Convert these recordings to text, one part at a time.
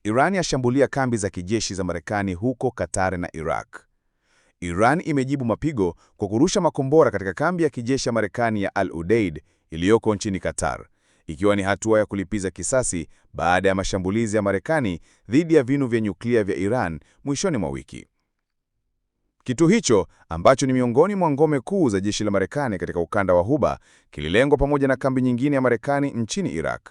Iran yashambulia kambi za kijeshi za Marekani huko Qatar na Iraq. Iran imejibu mapigo kwa kurusha makombora katika kambi ya kijeshi ya Marekani ya Al Udeid iliyoko nchini Qatar, ikiwa ni hatua ya kulipiza kisasi baada ya mashambulizi ya Marekani dhidi ya vinu vya nyuklia vya Iran mwishoni mwa wiki. Kituo hicho, ambacho ni miongoni mwa ngome kuu za jeshi la Marekani katika ukanda wa Ghuba, kililengwa pamoja na kambi nyingine ya Marekani nchini Iraq.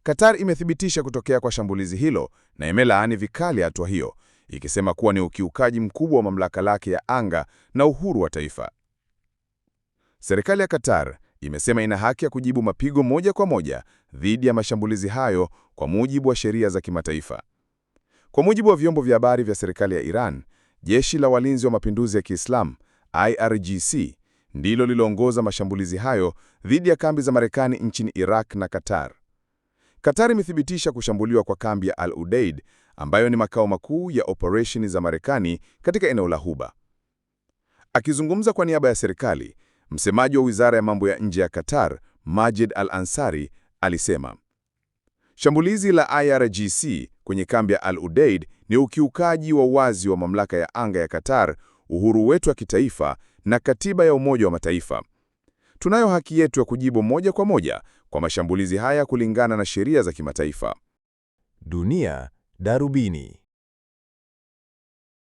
Qatar imethibitisha kutokea kwa shambulizi hilo na imelaani vikali hatua hiyo, ikisema kuwa ni ukiukaji mkubwa wa mamlaka lake ya anga na uhuru wa taifa. Serikali ya Qatar imesema ina haki ya kujibu mapigo moja kwa moja dhidi ya mashambulizi hayo kwa mujibu wa sheria za kimataifa. Kwa mujibu wa vyombo vya habari vya serikali ya Iran, Jeshi la Walinzi wa Mapinduzi ya Kiislamu IRGC ndilo liloongoza mashambulizi hayo dhidi ya kambi za Marekani nchini Iraq na Qatar. Qatar imethibitisha kushambuliwa kwa kambi ya Al Udeid, ambayo ni makao makuu ya operesheni za Marekani katika eneo la Ghuba. Akizungumza kwa niaba ya serikali, msemaji wa Wizara ya Mambo ya Nje ya Qatar, Majed Al-Ansari, alisema, shambulizi la IRGC kwenye kambi ya Al Udeid ni ukiukaji wa wazi wa mamlaka ya anga ya Qatar, uhuru wetu wa kitaifa na katiba ya Umoja wa Mataifa. Tunayo haki yetu ya kujibu moja kwa moja kwa mashambulizi haya kulingana na sheria za kimataifa. Dunia Darubini.